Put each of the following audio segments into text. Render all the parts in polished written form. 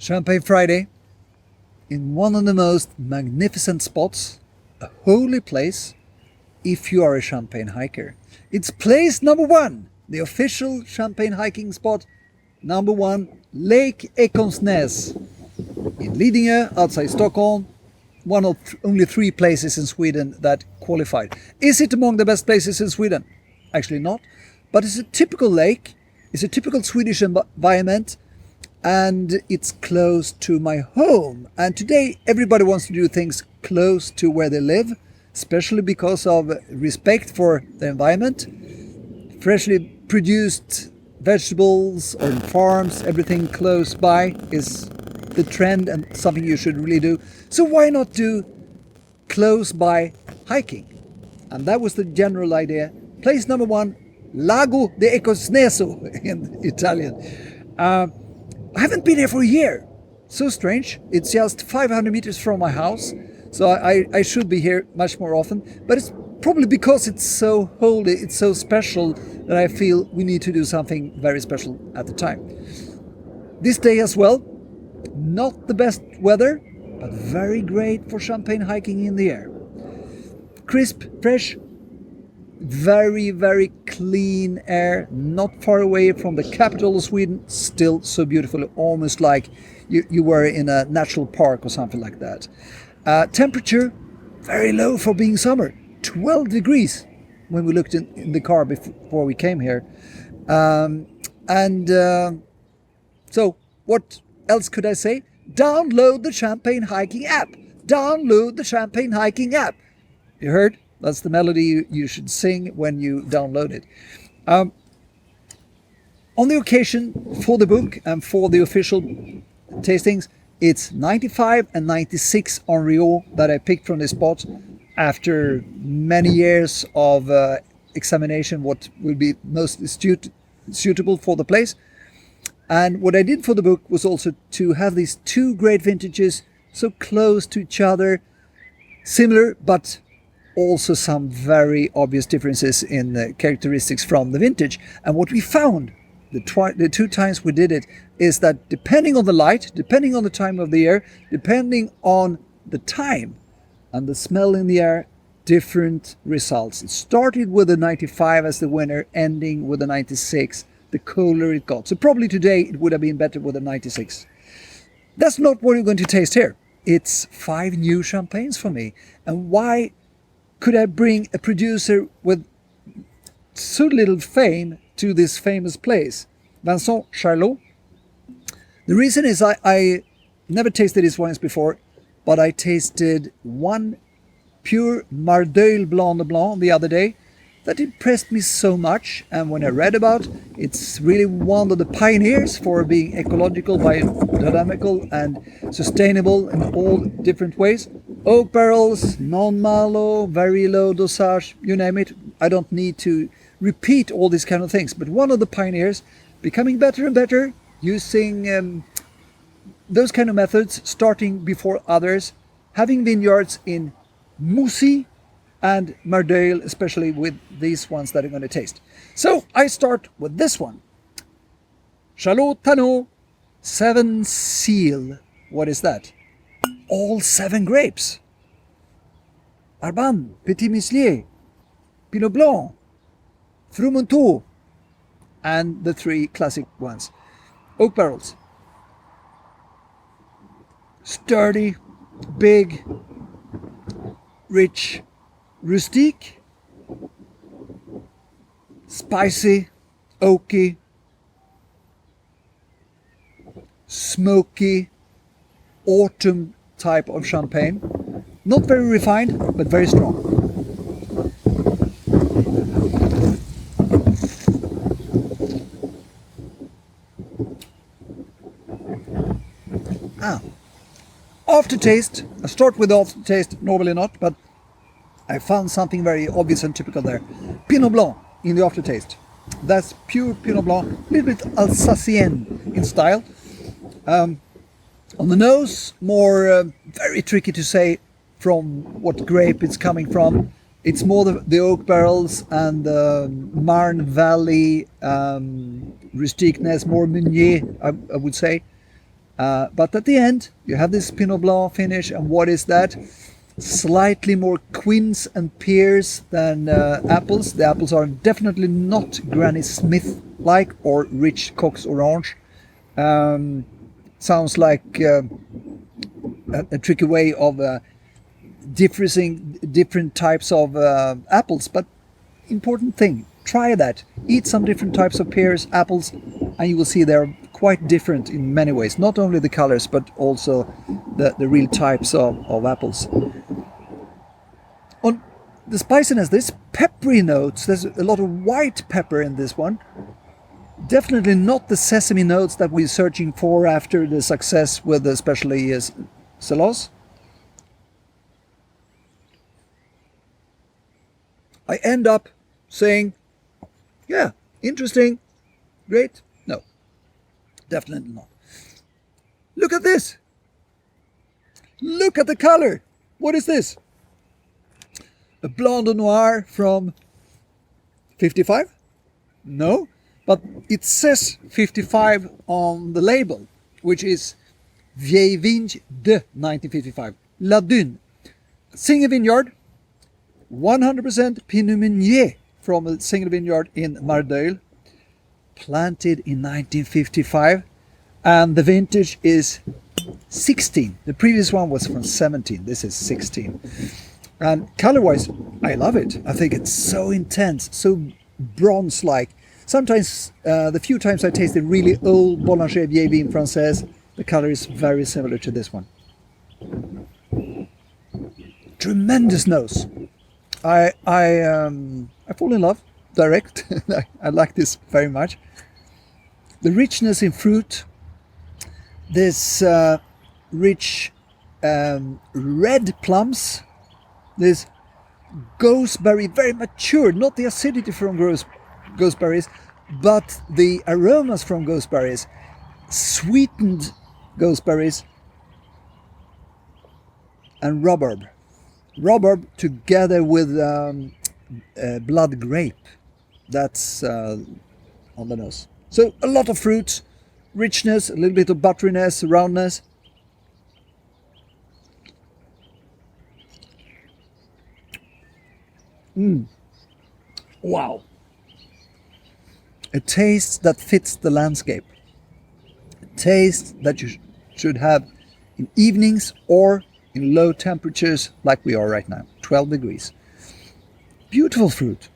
Champagne Friday, in one of the most magnificent spots, a holy place if you are a Champagne hiker. It's place number 1, the official Champagne hiking spot number 1, Lake Ekholmsnäs in Lidingö outside Stockholm, one of only 3 places in Sweden that qualified. Is it among the best places in Sweden? Actually not, but it's a typical lake, it's a typical Swedish environment, and it's close to my home. And today everybody wants to do things close to where they live, especially because of respect for the environment. Freshly produced vegetables on farms, everything close by is the trend and something you should really do. So why not do close by hiking? And that was the general idea. Place number 1, Lago di Ekholmsnäs in Italian. I haven't been here for a year. So strange. It's just 500 meters from my house. So I should be here much more often. But it's probably because it's so holy, it's so special, that I feel we need to do something very special at the time. This day as well, not the best weather, but very great for Champagne hiking in the air. Crisp, fresh, very, very clean air, not far away from the capital of Sweden, still so beautiful, almost like you were in a natural park or something like that. Temperature, very low for being summer, 12 degrees when we looked in the car before we came here. So what else could I say? Download the Champagne hiking app. Download the Champagne hiking app. You heard? That's the melody you should sing when you download it. On the occasion for the book and for the official tastings, it's 95 and 96 on Rio that I picked from this spot after many years of examination what will be most suitable for the place. And what I did for the book was also to have these 2 great vintages so close to each other, similar but also some very obvious differences in the characteristics from the vintage. And what we found the 2 times we did it is that depending on the light, depending on the time of the year, depending on the time and the smell in the air, different results. It started with the 95 as the winner, ending with the 96, the cooler it got. So probably today it would have been better with a 96. That's not what you're going to taste here. It's 5 new champagnes for me. And why could I bring a producer with so little fame to this famous place? Vincent, Charlot. The reason is I never tasted his wines before, but I tasted one pure Mardeil Blanc de Blanc the other day that impressed me so much. And when I read about, it's really one of the pioneers for being ecological, biodynamical and sustainable in all different ways. Oak barrels, non-malo, very low dosage, you name it. I don't need to repeat all these kind of things, but one of the pioneers, becoming better and better, using those kind of methods, starting before others, having vineyards in Moussy and Mardeil, especially with these ones that I'm going to taste. So I start with this one. Charlot Tanneau 7 Seal. What is that? All 7 grapes. Arban, Petit Muslier, Pinot Blanc, Frumenteau, and the 3 classic ones. Oak barrels. Sturdy, big, rich, rustique, spicy, oaky, smoky, autumn type of champagne. Not very refined, but very strong. Aftertaste. I start with the aftertaste, normally not, but I found something very obvious and typical there. Pinot Blanc in the aftertaste. That's pure Pinot Blanc, a little bit Alsacien in style. On the nose, more very tricky to say from what grape it's coming from. It's more the oak barrels and the Marne Valley rustiqueness, more Meunier, I would say. But at the end, you have this Pinot Blanc finish, and what is that? Slightly more quince and pears than apples. The apples are definitely not Granny Smith-like or rich Cox Orange. Sounds like a tricky way of differing different types of apples, but important thing, try that. Eat some different types of pears, apples, and you will see they're quite different in many ways. Not only the colors, but also the real types of apples. On the spiciness, there's peppery notes. There's a lot of white pepper in this one. Definitely not the sesame notes that we're searching for after the success with especially Celos. I end up saying, yeah, interesting, great. No, definitely not. Look at this. Look at the color. What is this? A Blanc de Noir from 55? No, but it says 55 on the label, which is Vieille Vigne de 1955. La Dune. Single vineyard, 100% Pinot Meunier from a single vineyard in Mardeuil, planted in 1955, and the vintage is 16. The previous one was from 17. This is 16. And color-wise, I love it. I think it's so intense, so bronze-like. Sometimes, the few times I tasted really old Boulanger Vieille Vigne Française, the color is very similar to this one. Tremendous nose. I fall in love direct. I like this very much. The richness in fruit, this rich red plums, this gooseberry, very mature, not the acidity from gooseberries, but the aromas from gooseberries, sweetened gooseberries, and rhubarb. Rhubarb together with blood grape. That's on the nose. So a lot of fruits, richness, a little bit of butteriness, roundness. Wow. A taste that fits the landscape. A taste that you should have in evenings or in low temperatures like we are right now, 12 degrees. Beautiful fruit.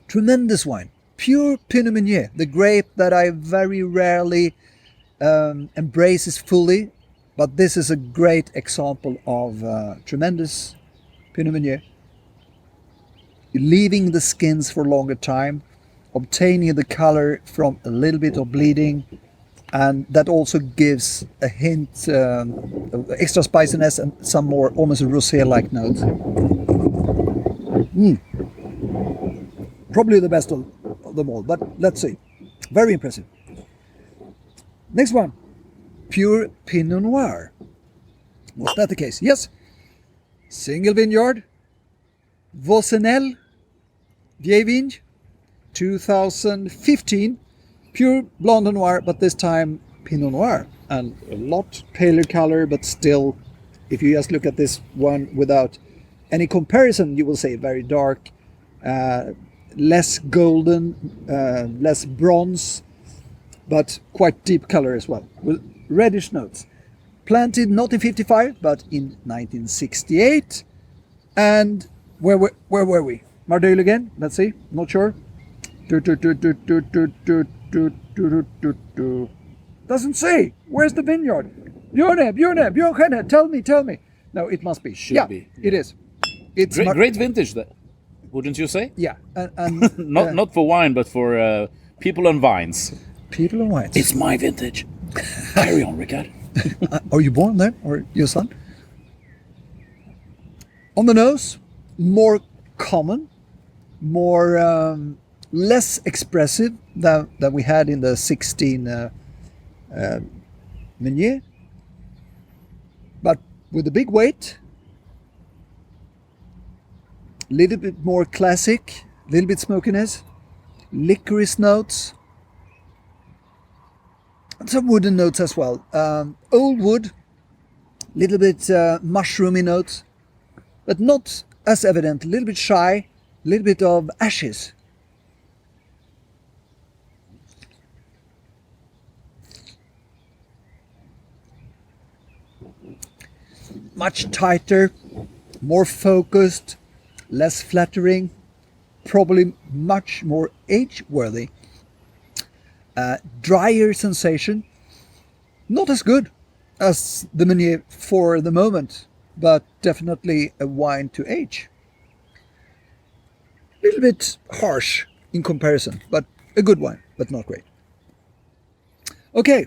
Tremendous wine. Pure Pinot Meunier, the grape that I very rarely embraces fully, but this is a great example of tremendous Pinot Meunier. Leaving the skins for a longer time, obtaining the color from a little bit of bleeding, and that also gives a hint of extra spiciness and some more almost rosé-like notes. Probably the best of them all, but let's see. Very impressive. Next one, pure Pinot Noir. Was that the case? Yes. Single vineyard, Vossenel, Vieille Vigne, 2015. Pure Blanc de Noir, but this time Pinot Noir. And a lot paler color, but still, if you just look at this one without any comparison, you will say very dark, less golden, less bronze, but quite deep color as well, with reddish notes. Planted not in 55, but in 1968. And where were we? Mardeuil again? Let's see. Not sure. Doesn't say. Where's the vineyard? Björn, tell me. No, it must be. Should be. It is. It's great vintage, wouldn't you say? Yeah, and not for wine, but for people and vines. People and wines. It's my vintage. Carry on, Ricard. Are you born there, or your son? On the nose, more common, more less expressive than we had in the 16 Meunier, but with a big weight, a little bit more classic, a little bit smokiness, licorice notes, some wooden notes as well. Old wood, little bit mushroomy notes, but not as evident. A little bit shy, a little bit of ashes. Much tighter, more focused, less flattering, probably much more age-worthy. Drier sensation, not as good as the Meunier for the moment, but definitely a wine to age. A little bit harsh in comparison, but a good wine, but not great. Okay,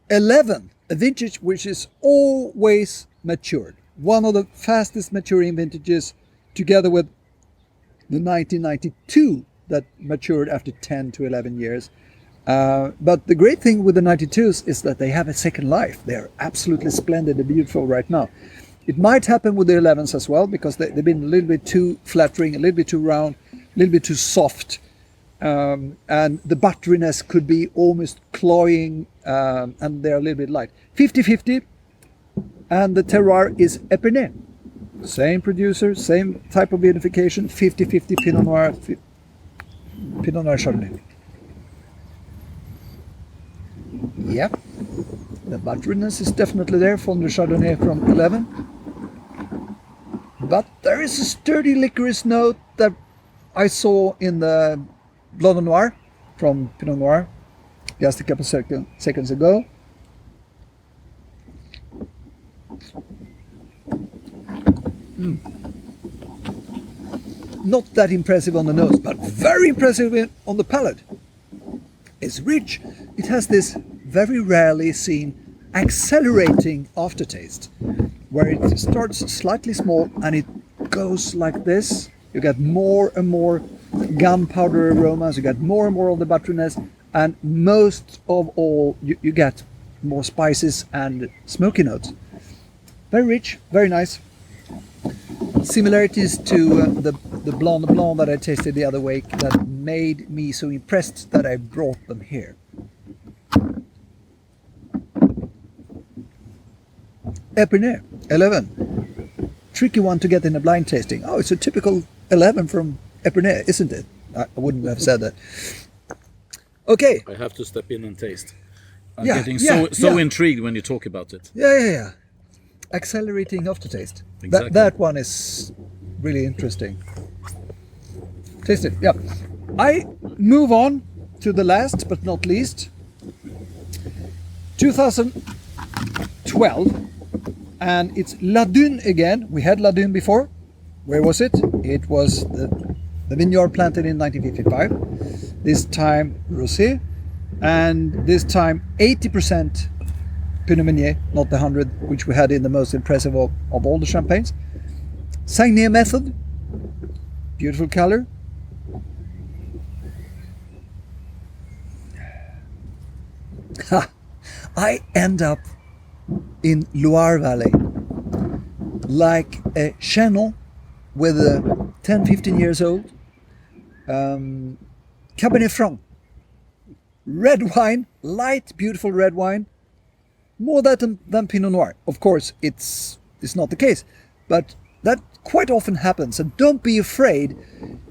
11, a vintage which is always matured. One of the fastest maturing vintages, together with the 1992 that matured after 10 to 11 years. But the great thing with the 92s is that they have a second life. They're absolutely splendid and beautiful right now. It might happen with the 11s as well, because they've been a little bit too flattering, a little bit too round, a little bit too soft. And the butteriness could be almost cloying, and they're a little bit light. 50-50, and the terroir is Epernay. Same producer, same type of vinification, 50-50 Pinot Noir Chardonnay. Yep, the butteriness is definitely there from the Chardonnay from 11. But there is a sturdy licorice note that I saw in the Blanc Noir from Pinot Noir just a couple seconds ago. Not that impressive on the nose, but very impressive on the palate. It's rich. It has this very rarely seen accelerating aftertaste, where it starts slightly small and it goes like this. You get more and more gunpowder aromas, you get more and more of the butteriness, and most of all you get more spices and smoky notes. Very rich, very nice. Similarities to the Blanc de Blanc that I tasted the other week that made me so impressed that I brought them here. Epernay, 11. Tricky one to get in a blind tasting. Oh, it's a typical 11 from Epernay, isn't it? I wouldn't have said that. Okay. I have to step in and taste. I'm Yeah, getting yeah, so yeah. intrigued when you talk about it. Yeah. Accelerating aftertaste. Exactly. That one is really interesting. Taste it, yeah. I move on to the last but not least. 2012, and it's La Dune again. We had La Dune before. Where was it? It was the vineyard planted in 1955. This time rosé, and this time 80% Pinot Meunier, not the 100 which we had in the most impressive of all the champagnes. Sagnier method, beautiful color. I end up in Loire Valley like a channel with a 10-15 years old, Cabernet Franc, red wine, light beautiful red wine, more that than Pinot Noir. Of course it's not the case, but that quite often happens, and don't be afraid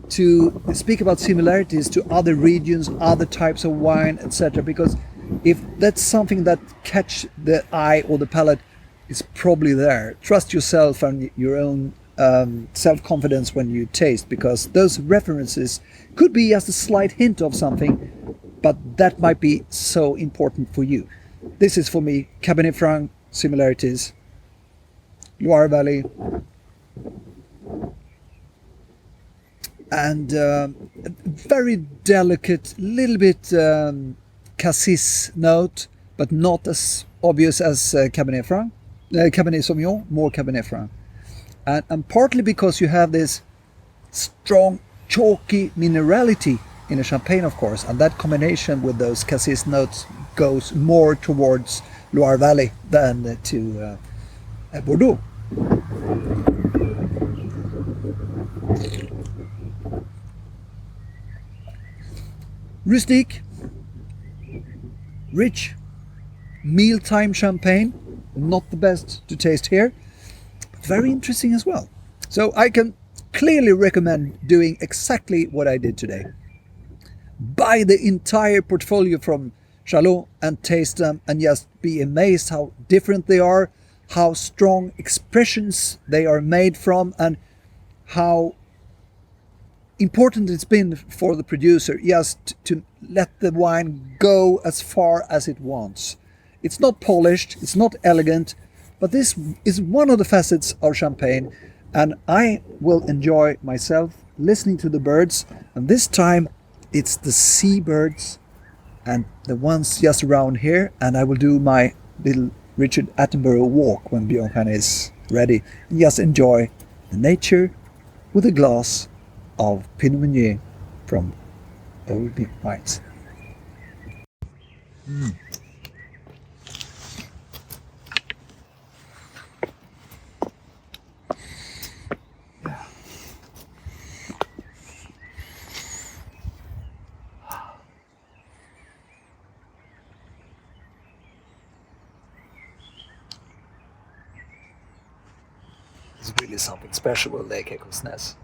to speak about similarities to other regions, other types of wine, etc., because if that's something that catch the eye or the palate, it's probably there. Trust yourself and your own self-confidence when you taste, because those references could be just a slight hint of something, but that might be so important for you. This is for me Cabernet Franc similarities, Loire Valley, and a very delicate, little bit cassis note, but not as obvious as Cabernet Franc, Cabernet Sauvignon, more Cabernet Franc. And partly because you have this strong, chalky minerality in a champagne, of course, and that combination with those cassis notes goes more towards Loire Valley than to Bordeaux. Rustique, rich, mealtime champagne, not the best to taste here, but very interesting as well. So I can clearly recommend doing exactly what I did today. Buy the entire portfolio from Charlot and taste them and just be amazed how different they are, how strong expressions they are made from, and how important it's been for the producer just to let the wine go as far as it wants. It's not polished, it's not elegant, but this is one of the facets of champagne, and I will enjoy myself listening to the birds, and this time it's the seabirds and the ones just around here, and I will do my little Richard Attenborough walk when Björn is ready and just enjoy the nature with a glass of Pinot Meunier from Old Big Wines. It's really something special with Lake Ekholmsnäs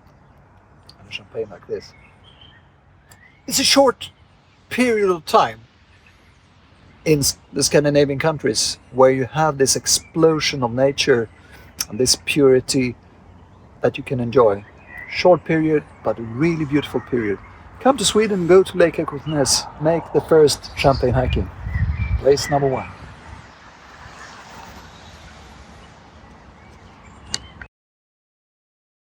and a champagne like this. It's a short period of time in the Scandinavian countries where you have this explosion of nature and this purity that you can enjoy. Short period, but a really beautiful period. Come to Sweden, go to Lake Ekholmsnäs, make the first champagne hiking. Place number 1.